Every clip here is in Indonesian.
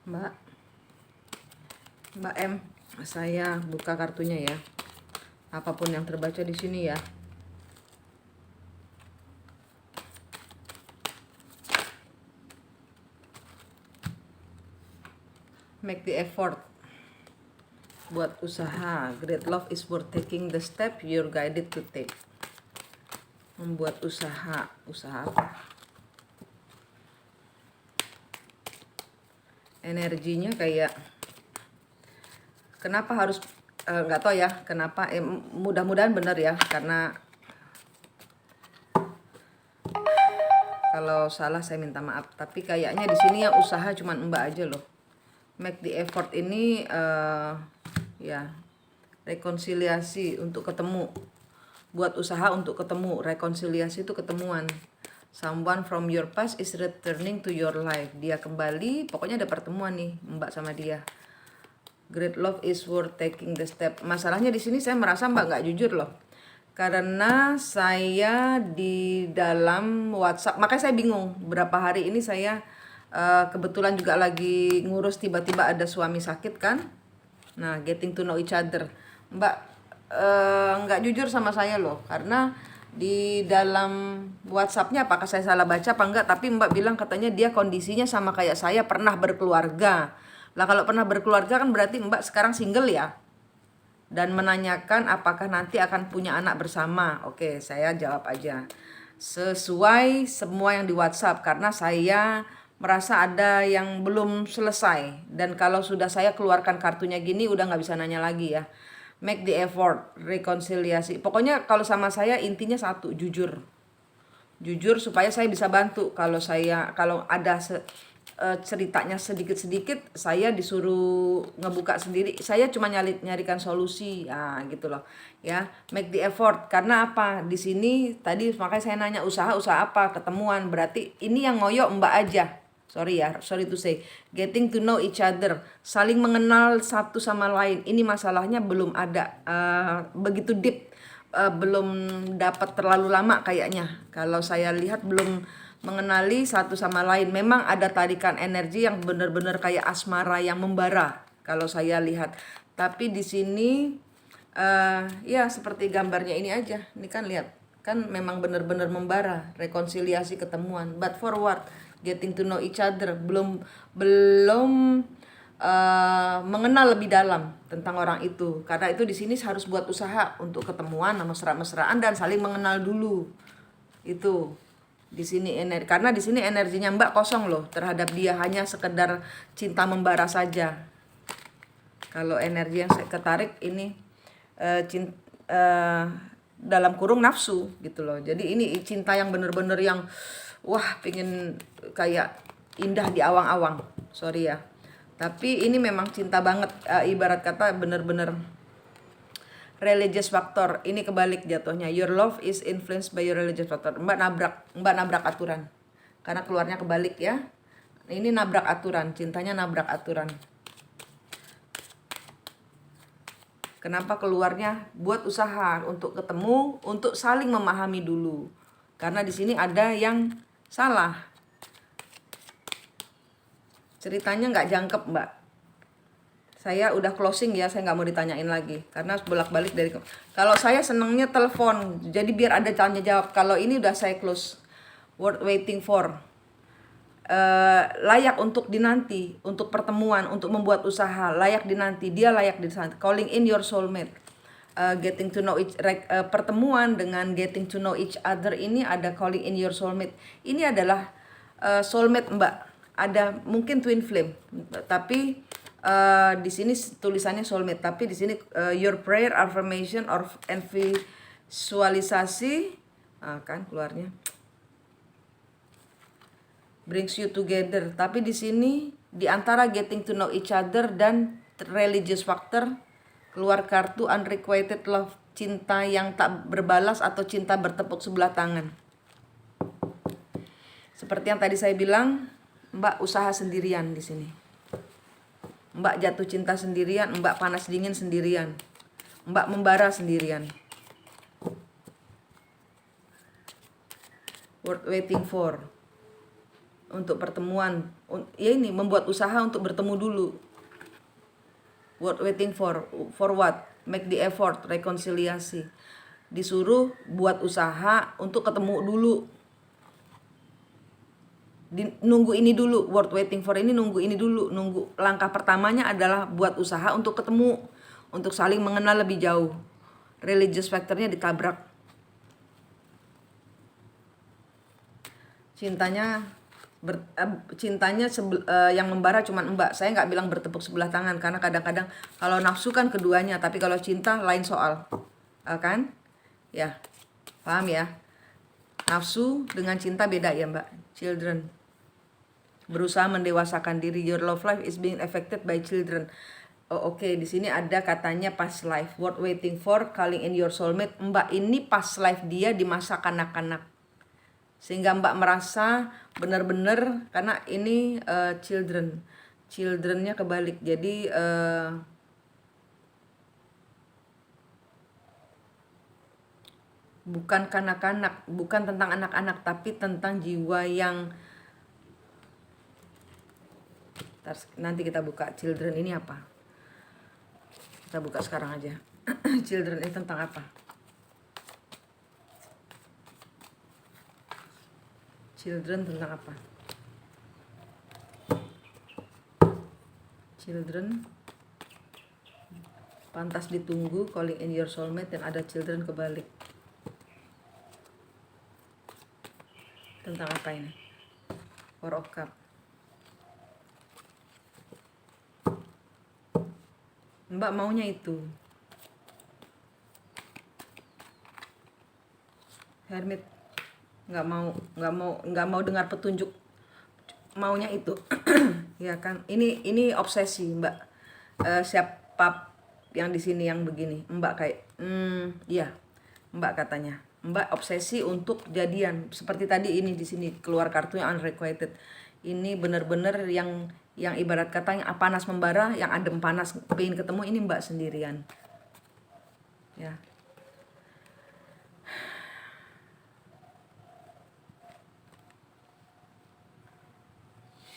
Mbak M, saya buka kartunya ya. Apapun yang terbaca di sini ya. Make the effort. Buat usaha. Great love is worth taking the step you're guided to take. Membuat usaha. Usaha apa? Energinya kayak kenapa harus nggak tahu ya kenapa, mudah-mudahan benar ya, karena kalau salah saya minta maaf, tapi kayaknya di sini yang usaha cuman Mbak aja loh. Make the effort ini ya rekonsiliasi untuk ketemu, buat usaha untuk ketemu, rekonsiliasi itu ketemuan. Someone from your past is returning to your life. Dia kembali, pokoknya ada pertemuan nih Mbak sama dia. Great love is worth taking the step. Masalahnya di sini saya merasa Mbak nggak jujur loh. Karena saya di dalam WhatsApp, makanya saya bingung. Berapa hari ini saya kebetulan juga lagi ngurus, tiba-tiba ada suami sakit kan. Nah, getting to know each other. Mbak nggak jujur sama saya loh, karena di dalam WhatsAppnya apakah saya salah baca apa enggak, tapi Mbak bilang katanya dia kondisinya sama kayak saya, pernah berkeluarga. Lah kalau pernah berkeluarga kan berarti Mbak sekarang single ya. Dan menanyakan apakah nanti akan punya anak bersama. Oke, saya jawab aja sesuai semua yang di WhatsApp, karena saya merasa ada yang belum selesai. Dan kalau sudah saya keluarkan kartunya gini udah nggak bisa nanya lagi ya. Make the effort, rekonsiliasi. Pokoknya kalau sama saya intinya satu, jujur. Jujur supaya saya bisa bantu. Kalau ada ceritanya sedikit-sedikit, saya disuruh ngebuka sendiri. Saya cuma nyarikan solusi, ya gitu loh. Ya, make the effort. Karena apa? Di sini tadi makanya saya nanya usaha apa? Ketemuan. Berarti ini yang ngoyo Mbak aja. Sorry to say. Getting to know each other, saling mengenal satu sama lain. Ini masalahnya belum ada begitu deep, belum dapat terlalu lama kayaknya. Kalau saya lihat belum mengenali satu sama lain. Memang ada tarikan energi yang benar-benar kayak asmara yang membara kalau saya lihat. Tapi di sini ya seperti gambarnya ini aja. Ini kan lihat, kan memang benar-benar membara, rekonsiliasi, ketemuan. But forward, getting to know each other, belum mengenal lebih dalam tentang orang itu. Karena itu di sini harus buat usaha untuk ketemuan, mesra-mesraan dan saling mengenal dulu. Itu di sini karena di sini energinya Mbak kosong loh terhadap dia, hanya sekedar cinta membara saja. Kalau energi yang saya ketarik ini dalam kurung nafsu gitu loh. Jadi ini cinta yang bener-bener yang wah pingin kayak indah di awang-awang. Sorry ya. Tapi ini memang cinta banget, ibarat kata bener-bener religious factor. Ini kebalik jatuhnya. Your love is influenced by your religious factor. Mbak nabrak aturan. Karena keluarnya kebalik ya. Ini nabrak aturan, cintanya nabrak aturan. Kenapa keluarnya? Buat usaha untuk ketemu, untuk saling memahami dulu. Karena di sini ada yang salah. Ceritanya nggak jangkep Mbak. Saya udah closing ya, saya nggak mau ditanyain lagi karena bolak-balik dari. Kalau saya senengnya telepon, jadi biar ada tanya jawab. Kalau ini udah saya close. Worth waiting for, layak untuk dinanti, untuk pertemuan, untuk membuat usaha, layak dinanti, dia layak dinanti. Calling in your soulmate, getting to know pertemuan dengan getting to know each other ini ada calling in your soulmate. Ini adalah soulmate Mbak. Ada mungkin twin flame, tapi di sini tulisannya soulmate, tapi di sini your prayer, affirmation, or visualisasi, kan keluarnya brings you together. Tapi di sini di antara getting to know each other dan religious factor keluar kartu unrequited love, cinta yang tak berbalas atau cinta bertepuk sebelah tangan. Seperti yang tadi saya bilang, Mbak usaha sendirian di sini. Mbak jatuh cinta sendirian, Mbak panas dingin sendirian, Mbak membara sendirian. Worth waiting for. untuk pertemuan. Ya ini membuat usaha untuk bertemu dulu. What waiting for what? Make the effort, rekonsiliasi. Disuruh buat usaha untuk ketemu dulu. Nunggu ini dulu, word waiting for ini nunggu ini dulu. Nunggu, langkah pertamanya adalah buat usaha untuk ketemu, untuk saling mengenal lebih jauh. Religious factornya ditabrak. Cintanya yang membara cuma Mbak. Saya nggak bilang bertepuk sebelah tangan, karena kadang-kadang kalau nafsu kan keduanya, tapi kalau cinta lain soal, kan? Ya, paham ya? Nafsu dengan cinta beda ya Mbak. Children, berusaha mendewasakan diri. Your love life is being affected by children. Oh, oke. Di sini ada katanya past life, worth waiting for, calling in your soulmate. Mbak ini past life dia di masa kanak-kanak, sehingga Mbak merasa benar-benar, karena ini childrennya kebalik. Jadi bukan kanak-kanak, bukan tentang anak-anak, tapi tentang jiwa yang nanti kita buka. Children ini apa? Kita buka sekarang aja. Children ini tentang apa? Children tentang apa? Children pantas ditunggu, calling in your soulmate, dan ada children kebalik. Tentang apa ini? Four of Cup. Mbak maunya itu. Hermit nggak mau dengar petunjuk, maunya itu. Ya kan, ini obsesi Mbak. Siapa yang di sini yang begini? Mbak kayak iya Mbak katanya Mbak obsesi untuk jadian. Seperti tadi ini di sini keluar kartunya unrequited. Ini benar-benar yang ibarat katanya panas membara, yang adem panas, pengen ketemu. Ini Mbak sendirian. Ya.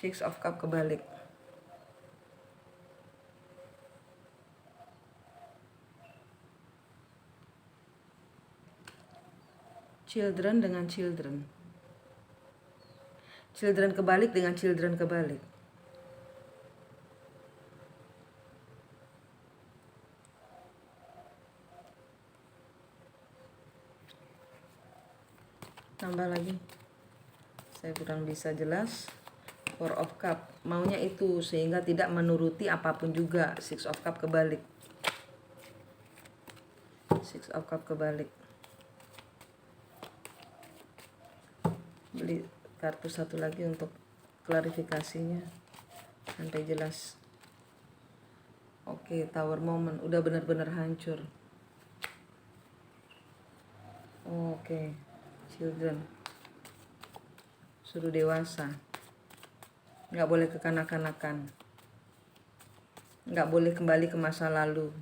Six of Cup kebalik. Children dengan children. Children kebalik dengan children kebalik. Tambah lagi. Saya kurang bisa jelas. Four of Cup, maunya itu, sehingga tidak menuruti apapun juga. Six of Cup kebalik. Six of Cup kebalik. Beli kartu satu lagi untuk klarifikasinya sampai jelas. Oke, Tower Moment udah benar-benar hancur. Oke, children suruh dewasa. Nggak boleh kekanak-kanakan, nggak boleh kembali ke masa lalu.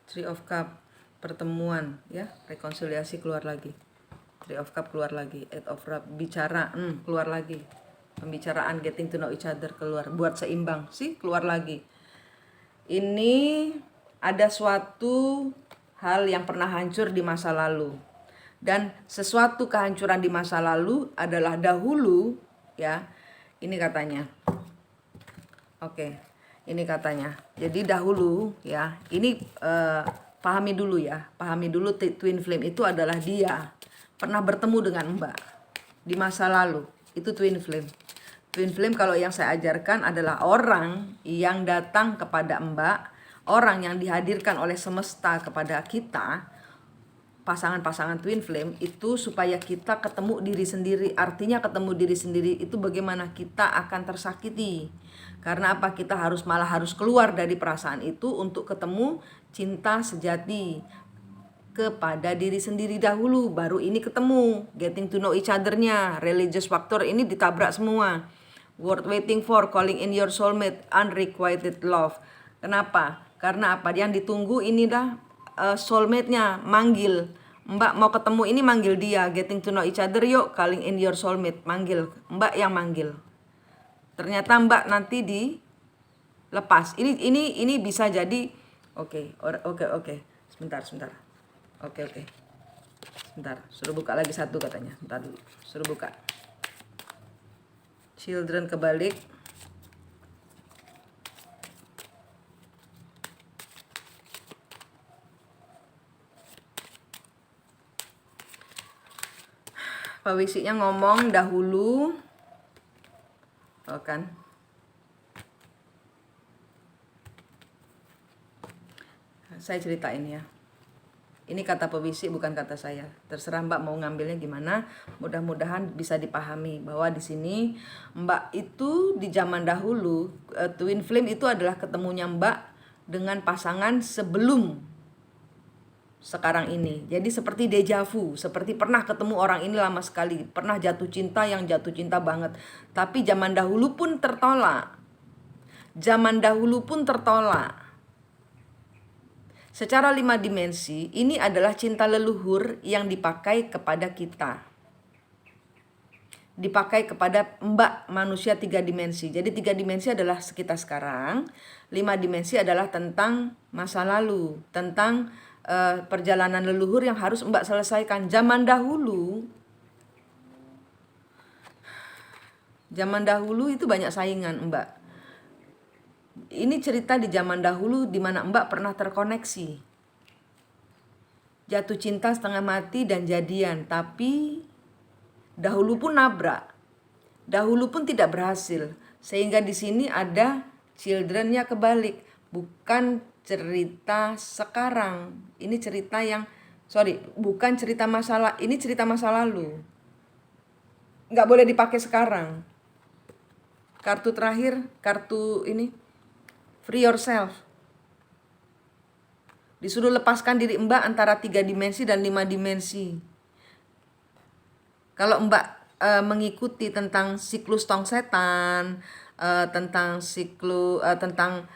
Three of Cup, pertemuan ya, rekonsiliasi keluar lagi. Three of Cup keluar lagi. Eight of Cup, bicara keluar lagi. Pembicaraan, getting to know each other keluar, buat seimbang sih keluar lagi. Ini ada suatu hal yang pernah hancur di masa lalu. Dan sesuatu kehancuran di masa lalu adalah dahulu ya. Ini katanya. Oke, ini katanya. Jadi dahulu ya. Ini pahami dulu ya. Pahami dulu twin flame itu adalah dia pernah bertemu dengan Mbak di masa lalu. Itu twin flame. Twin flame kalau yang saya ajarkan adalah orang yang datang kepada Mbak, orang yang dihadirkan oleh semesta kepada kita. Pasangan-pasangan twin flame itu supaya kita ketemu diri sendiri. Artinya ketemu diri sendiri itu bagaimana kita akan tersakiti. Karena apa? Kita malah harus keluar dari perasaan itu untuk ketemu cinta sejati kepada diri sendiri dahulu, baru ini ketemu getting to know each other-nya. Religious factor ini ditabrak semua. Worth waiting for, calling in your soulmate, unrequited love. Kenapa? Karena apa? Yang ditunggu ini dah soulmate-nya manggil, Mbak mau ketemu ini manggil dia, getting to know each other yuk, calling in your soulmate, manggil, Mbak yang manggil. Ternyata Mbak nanti dilepas. Ini bisa jadi oke. Sebentar. Oke. Sebentar, suruh buka lagi satu katanya. Bentar dulu, suruh buka. Children kebalik. Pawisiknya ngomong dahulu. Oh kan. Saya ceritain ya. Ini kata pewisik bukan kata saya. Terserah Mbak mau ngambilnya gimana. Mudah-mudahan bisa dipahami bahwa di sini Mbak itu di zaman dahulu twin flame itu adalah ketemunya Mbak dengan pasangan sebelum sekarang ini. Jadi seperti deja vu, seperti pernah ketemu orang ini lama sekali, pernah jatuh cinta yang jatuh cinta banget. Tapi zaman dahulu pun tertolak. Secara 5 dimensi, ini adalah cinta leluhur yang dipakai kepada kita. Dipakai kepada Mbak manusia 3 dimensi. Jadi 3 dimensi adalah sekitar sekarang, 5 dimensi adalah tentang masa lalu, tentang perjalanan leluhur yang harus Mbak selesaikan. Zaman dahulu itu banyak saingan Mbak. Ini cerita di zaman dahulu di mana Mbak pernah terkoneksi. Jatuh cinta setengah mati dan jadian, tapi dahulu pun nabrak. Dahulu pun tidak berhasil. Sehingga di sini ada children-nya kebalik, bukan cerita sekarang. Ini cerita yang bukan cerita masalah, ini cerita masa lalu. Nggak boleh dipakai sekarang. Kartu terakhir, kartu ini free yourself. Disuruh lepaskan diri Mbak antara 3 dimensi dan 5 dimensi. Kalau Mbak mengikuti tentang siklus tong setan, tentang siklus tentang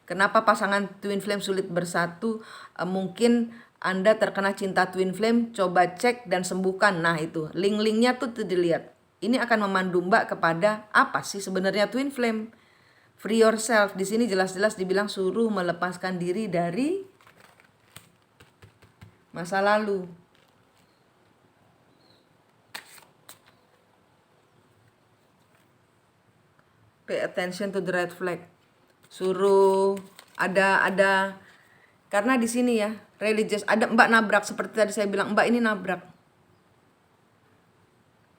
kenapa pasangan twin flame sulit bersatu? Mungkin Anda terkena cinta twin flame, coba cek dan sembuhkan. Nah itu, link-linknya tuh dilihat. Ini akan memandu Mbak kepada apa sih sebenarnya twin flame. Free yourself, di sini jelas-jelas dibilang suruh melepaskan diri dari masa lalu. Pay attention to the red flag. Suruh ada karena di sini ya religious, ada Mbak nabrak seperti tadi saya bilang, Mbak ini nabrak.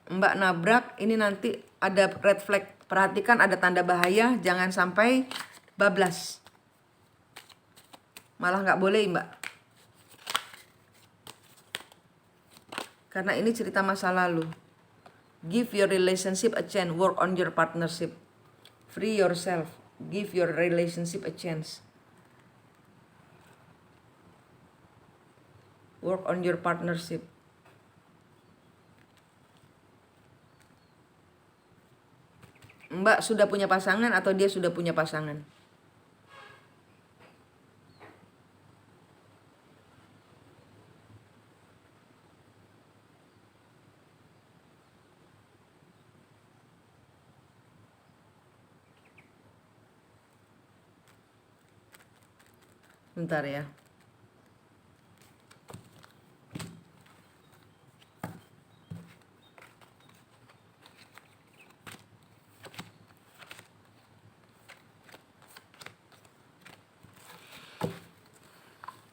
Mbak nabrak, ini nanti ada red flag. Perhatikan ada tanda bahaya, jangan sampai bablas. Malah nggak boleh Mbak. Karena ini cerita masa lalu. Give your relationship a chance, work on your partnership. Free yourself, give your relationship a chance. Work on your partnership. Mbak sudah punya pasangan atau dia sudah punya pasangan? Bentar ya.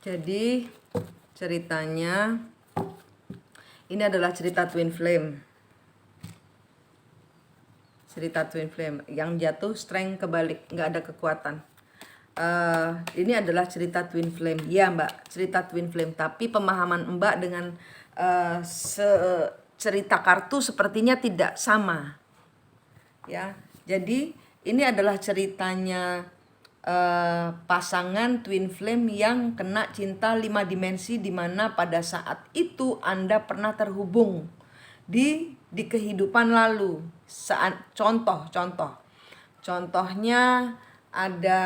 Jadi ceritanya ini adalah cerita twin flame. Cerita twin flame yang jatuh strength kebalik, nggak ada kekuatan. Ini adalah cerita twin flame. Ya Mbak, cerita twin flame. Tapi pemahaman Mbak dengan cerita kartu sepertinya tidak sama. Ya, jadi ini adalah ceritanya pasangan twin flame yang kena cinta 5 dimensi, di mana pada saat itu Anda pernah terhubung di kehidupan lalu. Contohnya ada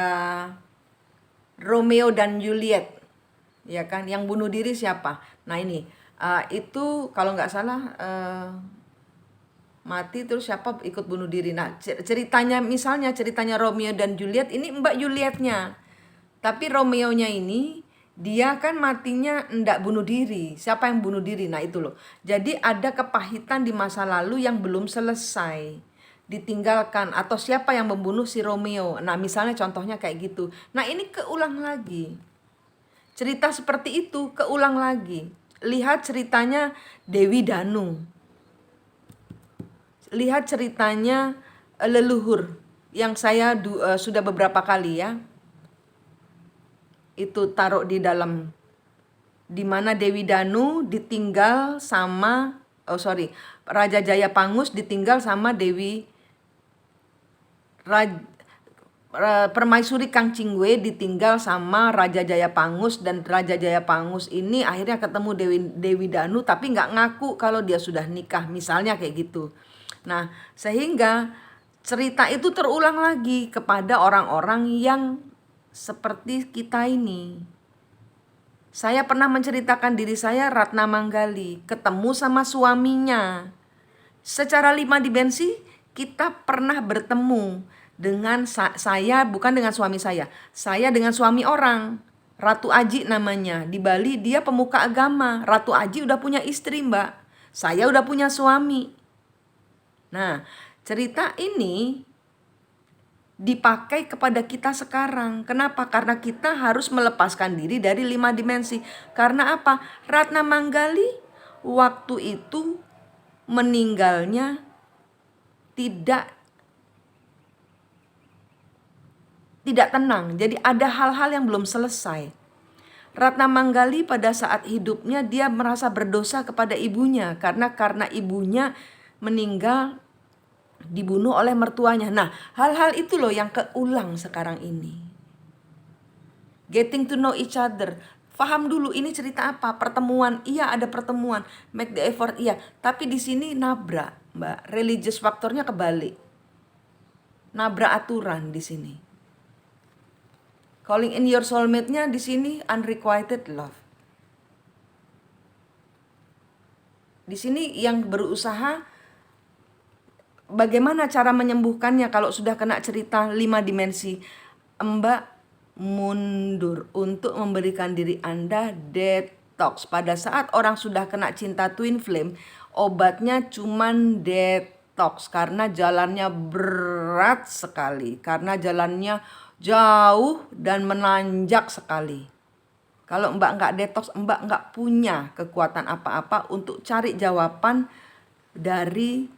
Romeo dan Juliet, ya kan? Yang bunuh diri siapa? Nah ini itu kalau nggak salah mati terus siapa ikut bunuh diri. Nah ceritanya, misalnya ceritanya Romeo dan Juliet, ini Mbak Julietnya, tapi Romeo-nya ini dia kan matinya ndak bunuh diri. Siapa yang bunuh diri? Nah itu loh. Jadi ada kepahitan di masa lalu yang belum selesai, ditinggalkan, atau siapa yang membunuh si Romeo. Nah misalnya contohnya kayak gitu. Nah ini keulang lagi. Cerita seperti itu keulang lagi. Lihat ceritanya Dewi Danu. Lihat ceritanya leluhur yang saya sudah beberapa kali ya itu taruh di dalam, dimana Dewi Danu ditinggal sama Raja Jayapangus ditinggal sama Permaisuri Kangcingwe ditinggal sama Raja Jayapangus, dan Raja Jayapangus ini akhirnya ketemu Dewi Danu tapi nggak ngaku kalau dia sudah nikah, misalnya kayak gitu. Nah sehingga cerita itu terulang lagi kepada orang-orang yang seperti kita ini. Saya pernah menceritakan diri saya Ratna Manggali ketemu sama suaminya. Secara 5 dimensi kita pernah bertemu dengan saya, bukan dengan suami saya dengan suami orang. Ratu Aji namanya. Di Bali dia pemuka agama. Ratu Aji udah punya istri, Mbak. Saya udah punya suami. Nah, cerita ini dipakai kepada kita sekarang. Kenapa? Karena kita harus melepaskan diri dari 5 dimensi. Karena apa? Ratna Manggali waktu itu meninggalnya tidak tenang. Jadi ada hal-hal yang belum selesai. Ratna Manggali pada saat hidupnya dia merasa berdosa kepada ibunya karena ibunya meninggal dibunuh oleh mertuanya. Nah, hal-hal itu loh yang keulang sekarang ini. Getting to know each other. Faham dulu ini cerita apa? Pertemuan. Iya, ada pertemuan. Make the effort. Iya, tapi di sini nabrak, Mbak. Religious faktornya kebalik. Nabrak aturan di sini. Calling in your soulmate-nya di sini unrequited love. Di sini yang berusaha bagaimana cara menyembuhkannya kalau sudah kena cerita 5 dimensi. Mbak mundur untuk memberikan diri Anda detox. Pada saat orang sudah kena cinta twin flame, obatnya cuman detox karena jalannya berat sekali, karena jalannya jauh dan menanjak sekali. Kalau Mbak nggak detox, Mbak nggak punya kekuatan apa-apa untuk cari jawaban dari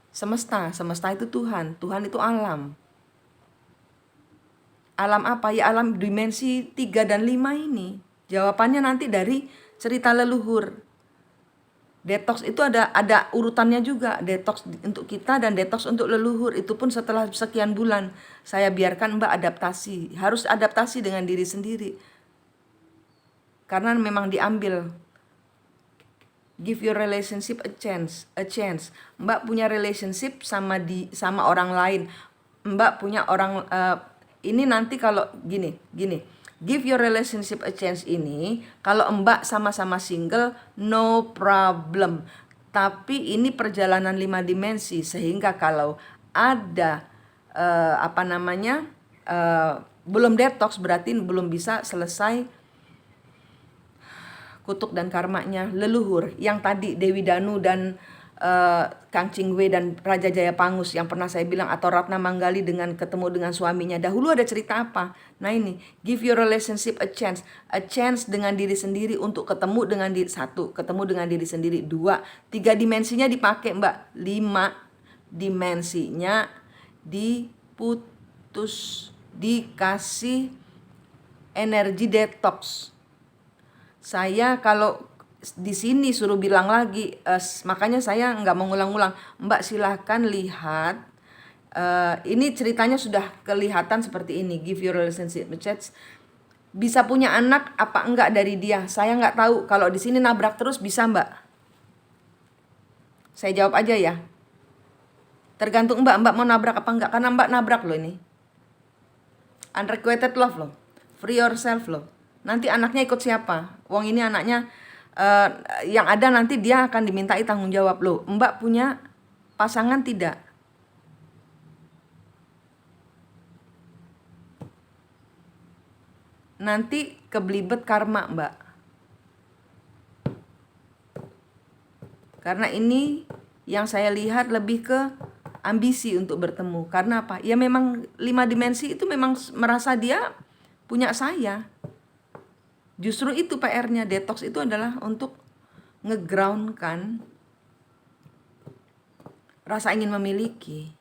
semesta. Semesta itu Tuhan. Tuhan itu alam. Alam apa? Ya alam dimensi 3 dan 5 ini. Jawabannya nanti dari cerita leluhur. Detox itu ada urutannya juga. Detox untuk kita dan detox untuk leluhur. Itu pun setelah sekian bulan. Saya biarkan Mbak adaptasi. Harus adaptasi dengan diri sendiri. Karena memang diambil. Give your relationship a chance. Mbak punya relationship sama orang lain. Mbak punya orang ini nanti kalau gini. Give your relationship a chance ini kalau Mbak sama-sama single no problem. Tapi ini perjalanan 5 dimensi sehingga kalau ada belum detox berarti belum bisa selesai kutuk dan karmanya leluhur yang tadi Dewi Danu dan Kangcingwe dan Raja Jayapangus yang pernah saya bilang, atau Ratna Manggali dengan ketemu dengan suaminya. Dahulu ada cerita apa? Nah ini, give your relationship a chance dengan diri sendiri untuk ketemu dengan diri, 1, ketemu dengan diri sendiri, 2, 3 dimensinya dipakai Mbak, 5 dimensinya diputus, dikasih energi detox. Saya kalau di sini suruh bilang lagi, makanya saya nggak mengulang-ulang. Mbak silahkan lihat, ini ceritanya sudah kelihatan seperti ini. Give your relationship a chance. Bisa punya anak apa enggak dari dia? Saya nggak tahu. Kalau di sini nabrak terus bisa Mbak? Saya jawab aja ya. Tergantung Mbak mau nabrak apa enggak? Karena Mbak nabrak loh ini. Unrequited love loh. Free yourself loh. Nanti anaknya ikut siapa? Wong ini anaknya yang ada nanti dia akan dimintai tanggung jawab loh. Mbak punya pasangan tidak? Nanti kebelibet karma, Mbak. Karena ini yang saya lihat lebih ke ambisi untuk bertemu. Karena apa? Ya memang 5 dimensi itu memang merasa dia punya saya. Justru itu PR-nya. Detox itu adalah untuk ngegroundkan rasa ingin memiliki.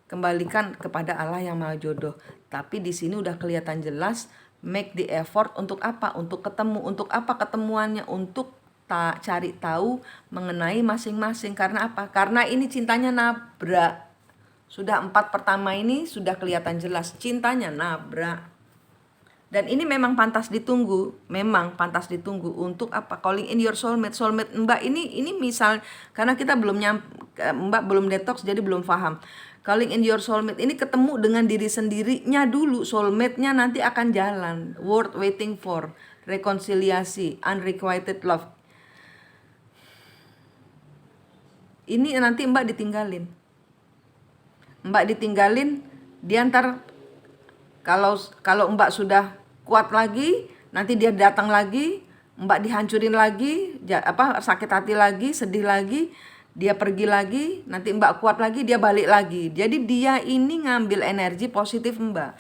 Kembalikan kepada Allah yang Maha Jodoh. Tapi di sini udah kelihatan jelas, make the effort untuk apa? Untuk ketemu. Untuk apa ketemuannya? Untuk cari tahu mengenai masing-masing. Karena apa? Karena ini cintanya nabrak. Sudah 4 pertama ini sudah kelihatan jelas cintanya nabrak. Dan ini memang pantas ditunggu, untuk apa? Calling in your soulmate. Soulmate Mbak ini misal karena kita belum Mbak belum detox jadi belum paham. Calling in your soulmate ini ketemu dengan diri sendirinya dulu, soulmate-nya nanti akan jalan. Worth waiting for, rekonsiliasi, unrequited love. Ini nanti Mbak ditinggalin. Dia ntar kalau Mbak sudah kuat lagi, nanti dia datang lagi, Mbak dihancurin lagi, sakit hati lagi, sedih lagi, dia pergi lagi, nanti Mbak kuat lagi, dia balik lagi. Jadi dia ini ngambil energi positif Mbak.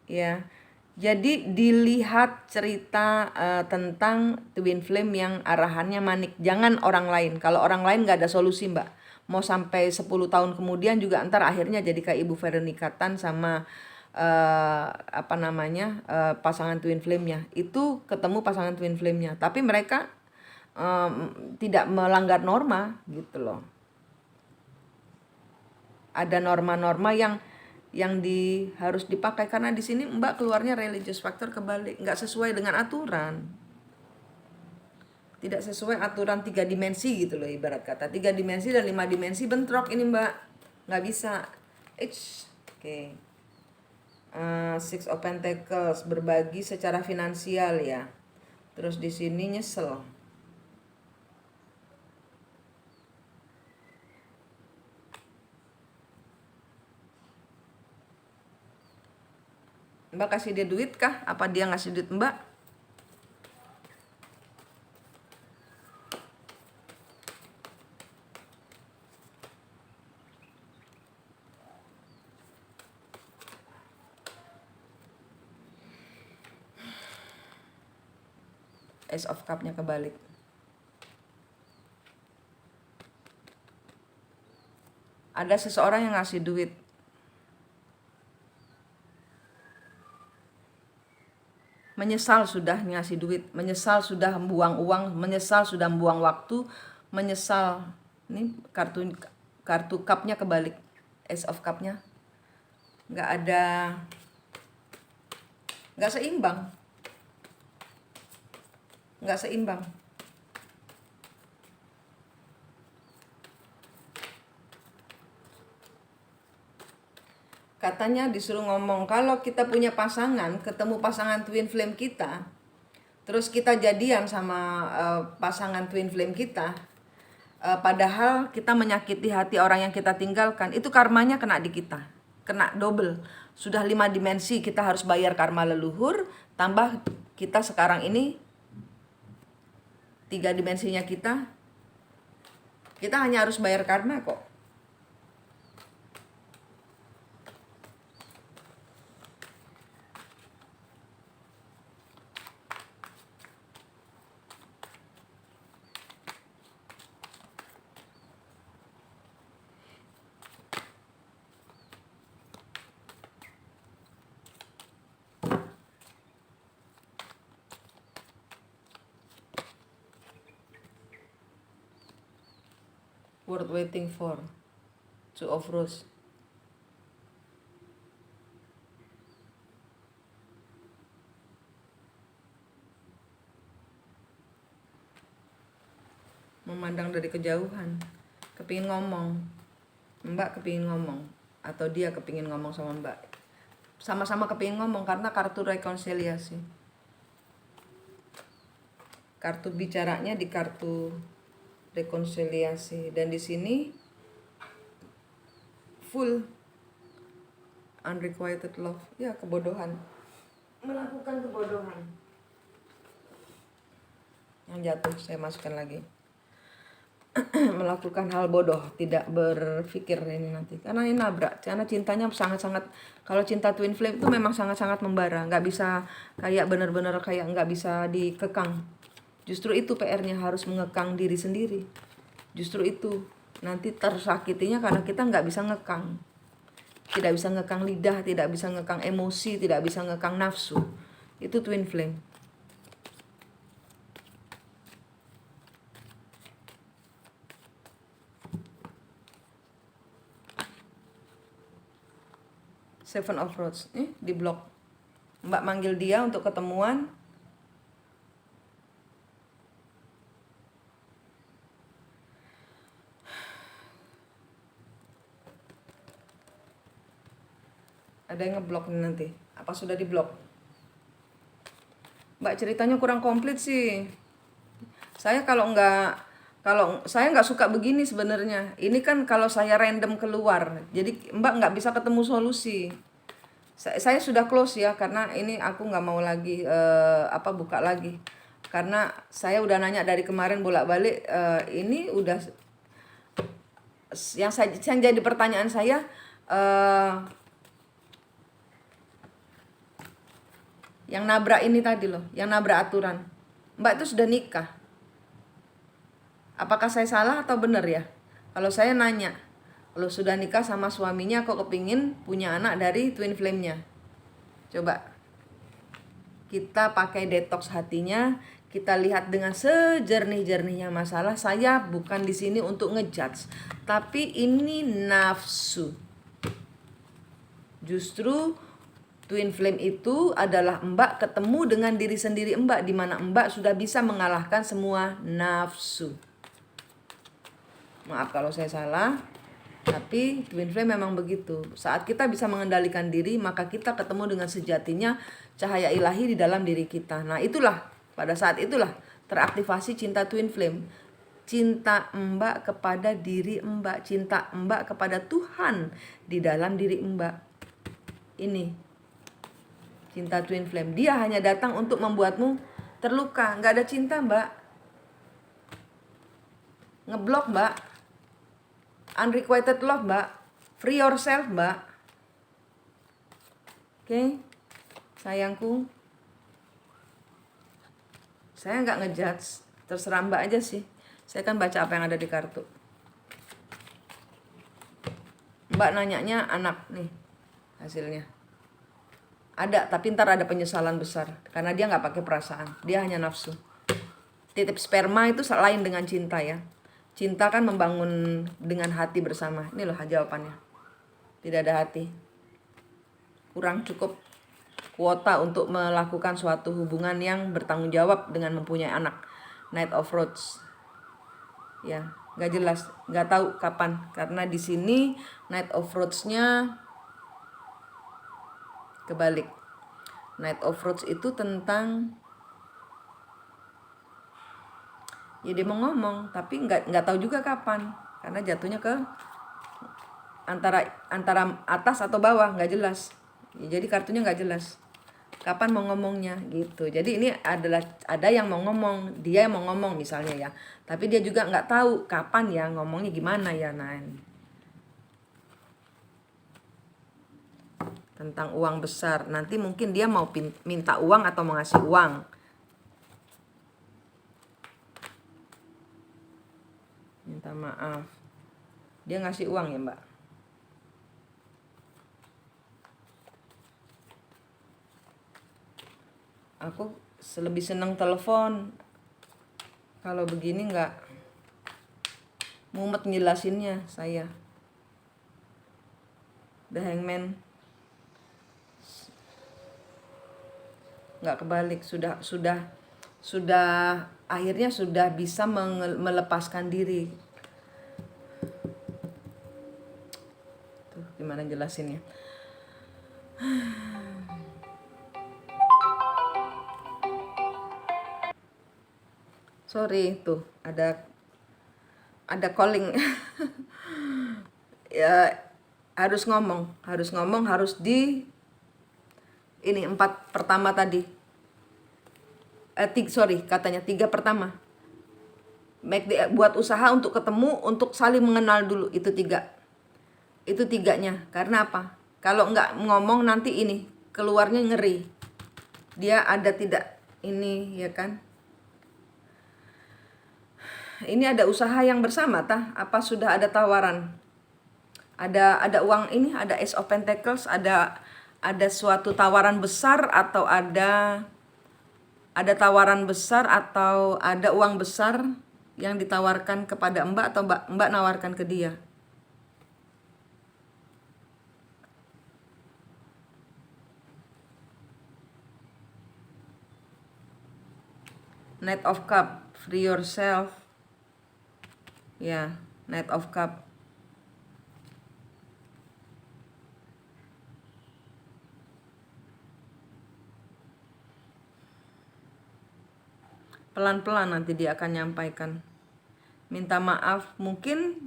Ya. Jadi dilihat cerita tentang twin flame yang arahannya manik. Jangan orang lain. Kalau orang lain nggak ada solusi Mbak. Mau sampai 10 tahun kemudian juga ntar akhirnya jadi kayak Ibu Veronica Tan sama pasangan twin flame-nya. Itu ketemu pasangan twin flame-nya. Tapi mereka tidak melanggar norma gitu loh. Ada norma-norma yang harus dipakai, karena di sini Mbak keluarnya religious factor kebalik, nggak sesuai dengan aturan, tidak sesuai aturan 3 dimensi gitu loh, ibarat kata 3 dimensi dan 5 dimensi bentrok ini Mbak, nggak bisa. Oke. Six of Pentacles, berbagi secara finansial ya. Terus di sini nyesel. Mbak kasih dia duit kah? Apa dia ngasih duit Mbak? Ace of Cup-nya kebalik. Ada seseorang yang ngasih duit. Menyesal sudah ngasih duit, menyesal sudah buang uang, menyesal sudah buang waktu, menyesal. Ini kartu cup-nya kebalik, Ace of Cup-nya. Nggak seimbang. Katanya disuruh ngomong, kalau kita punya pasangan, ketemu pasangan twin flame kita, terus kita jadian sama pasangan twin flame kita, padahal kita menyakiti hati orang yang kita tinggalkan, itu karmanya kena di kita, kena double. Sudah 5 dimensi kita harus bayar karma leluhur, tambah kita sekarang ini 3 dimensinya kita hanya harus bayar karma kok. Worth waiting for, 2 of Rose. Memandang dari kejauhan, kepingin ngomong, Mbak kepingin ngomong. atau dia kepingin ngomong sama Mbak. Sama-sama kepingin ngomong karena kartu rekonsiliasi. Kartu bicaranya di kartu rekonsiliasi, dan di sini full unrequited love. Ya, kebodohan. Melakukan kebodohan. Yang jatuh saya masukkan lagi. Melakukan hal bodoh, tidak berpikir ini nanti. Karena ini nabrak, karena cintanya sangat-sangat, kalau cinta twin flame itu memang sangat-sangat membara, nggak bisa kayak bener-bener kayak nggak bisa dikekang. Justru itu PR-nya, harus mengekang diri sendiri. Justru itu nanti tersakitinya karena kita nggak bisa ngekang. Tidak bisa ngekang lidah, tidak bisa ngekang emosi, tidak bisa ngekang nafsu. Itu twin flame. Seven of Rods, di blok. Mbak manggil dia untuk ketemuan. Ada yang ngeblok nih nanti. Apa sudah diblok? Mbak ceritanya kurang komplit sih. Saya kalau saya nggak suka begini sebenarnya. Ini kan kalau saya random keluar, jadi Mbak nggak bisa ketemu solusi. Saya sudah close ya, karena ini aku nggak mau lagi buka lagi. Karena saya udah nanya dari kemarin bolak-balik, ini udah yang jadi pertanyaan saya, yang nabrak ini tadi loh, yang nabrak aturan. Mbak itu sudah nikah. Apakah saya salah atau benar ya? Kalau saya nanya, kalau sudah nikah sama suaminya kok kepingin punya anak dari twin flame-nya? Coba kita pakai detox hatinya, kita lihat dengan sejernih-jernihnya masalah. Saya bukan di sini untuk ngejudge, tapi ini nafsu. Justru twin flame itu adalah Mbak ketemu dengan diri sendiri Mbak, di mana Mbak sudah bisa mengalahkan semua nafsu. Maaf kalau saya salah, tapi twin flame memang begitu. Saat kita bisa mengendalikan diri, maka kita ketemu dengan sejatinya cahaya ilahi di dalam diri kita. Nah itulah, pada saat itulah teraktivasi cinta twin flame. Cinta Mbak kepada diri Mbak, cinta Mbak kepada Tuhan di dalam diri Mbak. Ini cinta twin flame. Dia hanya datang untuk membuatmu terluka. Nggak ada cinta Mbak. Ngeblok Mbak. Unrequited love Mbak. Free yourself Mbak. Oke, sayangku. Saya nggak ngejudge. Terserah Mbak aja sih. Saya kan baca apa yang ada di kartu. Mbak nanyanya anak nih hasilnya. Ada, tapi ntar ada penyesalan besar. Karena dia nggak pakai perasaan. Dia hanya nafsu. Titip sperma itu lain dengan cinta ya. Cinta kan membangun dengan hati bersama. Ini loh jawabannya. Tidak ada hati. Kurang cukup kuota untuk melakukan suatu hubungan yang bertanggung jawab dengan mempunyai anak. Knight of Rods. Ya, nggak jelas, nggak tahu kapan. Karena di sini Knight of Rods-nya kebalik. Knight of Rods itu tentang, ya dia mau ngomong tapi nggak tahu juga kapan, karena jatuhnya ke antara atas atau bawah, nggak jelas ya, jadi kartunya nggak jelas kapan mau ngomongnya gitu. Jadi ini adalah ada yang mau ngomong, dia yang mau ngomong misalnya ya, tapi dia juga nggak tahu kapan ya ngomongnya gimana ya. Nah, tentang uang besar, nanti mungkin dia mau minta uang atau mau ngasih uang. Minta maaf, dia ngasih uang ya Mbak. Aku lebih senang telepon. Kalau begini nggak mumet ngejelasinnya saya. The Hangman nggak kebalik, sudah akhirnya sudah bisa melepaskan diri. Tuh, gimana jelasinnya? Sorry, tuh ada calling. Ya, harus ngomong, harus di ini 4 pertama tadi. Katanya 3 pertama. Buat usaha untuk ketemu, untuk saling mengenal dulu, itu 3. Itu 3-nya. Karena apa? Kalau nggak ngomong nanti ini keluarnya ngeri. Dia ada tidak ini, ya kan? Ini ada usaha yang bersama tah? Apa sudah ada tawaran? Ada uang ini, ada Ace of Pentacles, ada suatu tawaran besar, atau ada tawaran besar, atau ada uang besar yang ditawarkan kepada Mbak, atau Mbak nawarkan ke dia. Knight of Cup, free yourself. Ya, Knight of Cup. Pelan-pelan nanti dia akan nyampaikan. Minta maaf, mungkin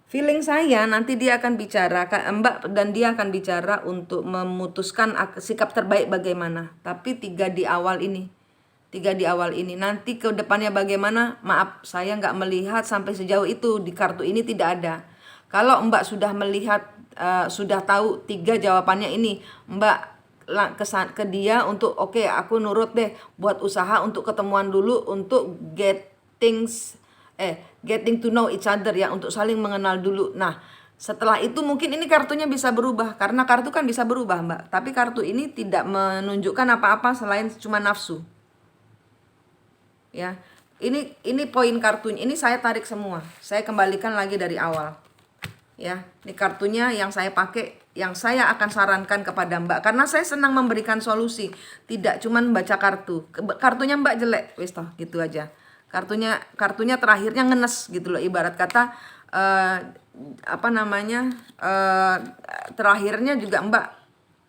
feeling saya nanti dia akan bicara, Mbak, dan dia akan bicara untuk memutuskan sikap terbaik bagaimana. Tapi 3 di awal ini. Nanti ke depannya bagaimana, maaf, saya nggak melihat sampai sejauh itu. Di kartu ini tidak ada. Kalau Mbak sudah melihat, sudah tahu 3 jawabannya ini, Mbak ke dia untuk oke, aku nurut deh, buat usaha untuk ketemuan dulu, untuk getting to know each other, ya, untuk saling mengenal dulu. Nah, setelah itu mungkin ini kartunya bisa berubah, karena kartu kan bisa berubah, Mbak. Tapi kartu ini tidak menunjukkan apa-apa selain cuma nafsu. Ya, ini poin kartunya. Ini saya tarik semua. Saya kembalikan lagi dari awal. Ya, ini kartunya yang saya pakai, yang saya akan sarankan kepada Mbak, karena saya senang memberikan solusi, tidak cuman baca kartu. Kartunya Mbak jelek, wis toh, gitu aja. Kartunya terakhirnya ngenes gitu loh, ibarat kata terakhirnya juga Mbak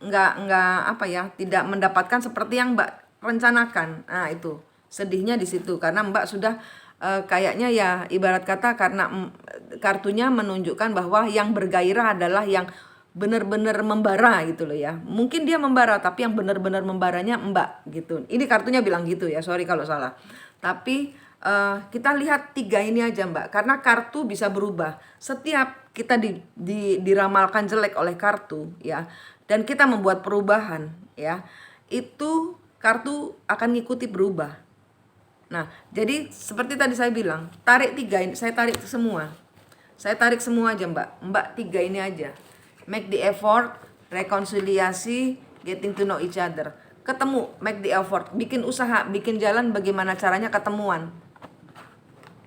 nggak apa ya, tidak mendapatkan seperti yang Mbak rencanakan. Nah, itu sedihnya di situ, karena Mbak sudah kayaknya ya, ibarat kata, karena kartunya menunjukkan bahwa yang bergairah adalah yang benar-benar membara gitu loh ya. Mungkin dia membara, tapi yang benar-benar membaranya Mbak gitu. Ini kartunya bilang gitu ya, sorry kalau salah. Tapi kita lihat 3 ini aja, Mbak, karena kartu bisa berubah. Setiap kita diramalkan jelek oleh kartu, ya, dan kita membuat perubahan, ya, itu kartu akan ngikuti berubah. Nah, jadi seperti tadi saya bilang, tarik 3 ini, saya tarik semua. Saya tarik semua aja, Mbak. Mbak 3 ini aja. Make the effort, rekonsiliasi, getting to know each other. Ketemu, make the effort, bikin usaha, bikin jalan bagaimana caranya ketemuan.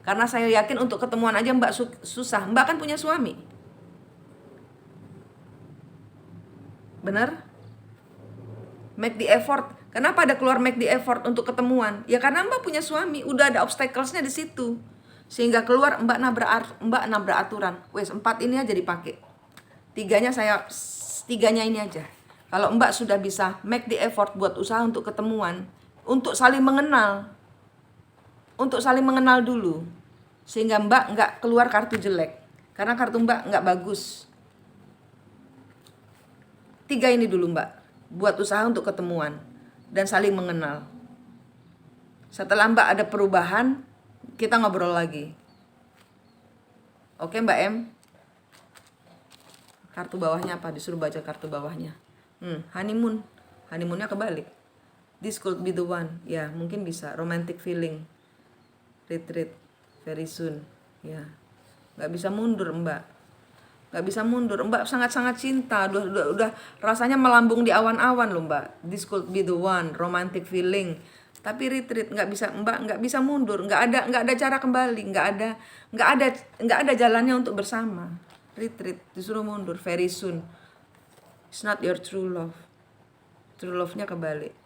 Karena saya yakin untuk ketemuan aja Mbak susah. Mbak kan punya suami. Bener? Make the effort. Kenapa ada keluar make the effort untuk ketemuan? Ya karena Mbak punya suami, udah ada obstacles-nya di situ. Sehingga keluar Mbak nabrak aturan. Wes, 4 ini aja dipakai. 3-nya ini aja. Kalau Mbak sudah bisa make the effort buat usaha untuk ketemuan, untuk saling mengenal. Untuk saling mengenal dulu. Sehingga Mbak nggak keluar kartu jelek. Karena kartu Mbak nggak bagus. 3 ini dulu, Mbak. Buat usaha untuk ketemuan dan saling mengenal. Setelah Mbak ada perubahan, kita ngobrol lagi. Oke, Mbak M? Kartu bawahnya apa? Disuruh baca kartu bawahnya. Honeymoon. Honeymoonnya kebalik. This could be the one. Ya, mungkin bisa. Romantic feeling. Retreat. Very soon. Ya. Gak bisa mundur, Mbak. Gak bisa mundur. Mbak sangat-sangat cinta. Udah rasanya melambung di awan-awan loh, Mbak. This could be the one. Romantic feeling. Tapi retreat, Mbak nggak bisa mundur, nggak ada cara kembali, nggak ada jalannya untuk bersama. Retreat, disuruh mundur, very soon. It's not your true love. True love-nya kebalik.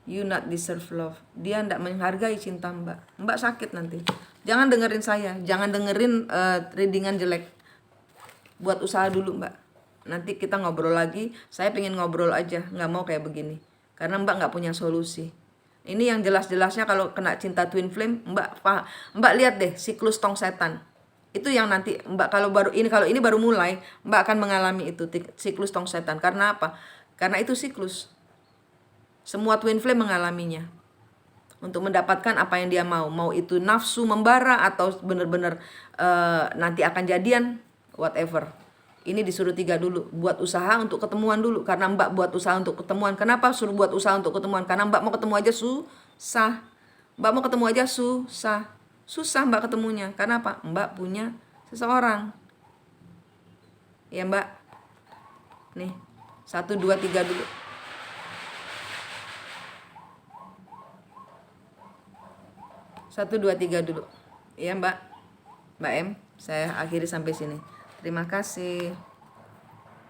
You not deserve love. Dia nggak menghargai cinta Mbak. Mbak sakit nanti. Jangan dengerin saya, jangan dengerin readingan jelek. Buat usaha dulu Mbak. Nanti kita ngobrol lagi. Saya pengen ngobrol aja, nggak mau kayak begini. Karena Mbak nggak punya solusi. Ini yang jelas-jelasnya kalau kena cinta twin flame, Mbak lihat deh siklus tong setan. Itu yang nanti Mbak kalau ini baru mulai, Mbak akan mengalami itu siklus tong setan. Karena apa? Karena itu siklus. Semua twin flame mengalaminya. Untuk mendapatkan apa yang dia mau itu nafsu membara atau benar-benar nanti akan jadian, whatever. Ini disuruh 3 dulu, buat usaha untuk ketemuan dulu. Karena Mbak buat usaha untuk ketemuan. Kenapa suruh buat usaha untuk ketemuan? Karena Mbak mau ketemu aja susah. Mbak mau ketemu aja susah. Susah Mbak ketemunya. Karena apa? Mbak punya seseorang. Ya Mbak. Nih, 1, 2, 3 dulu. 1, 2, 3 dulu. Ya Mbak. Mbak M, saya akhiri sampai sini. Terima kasih.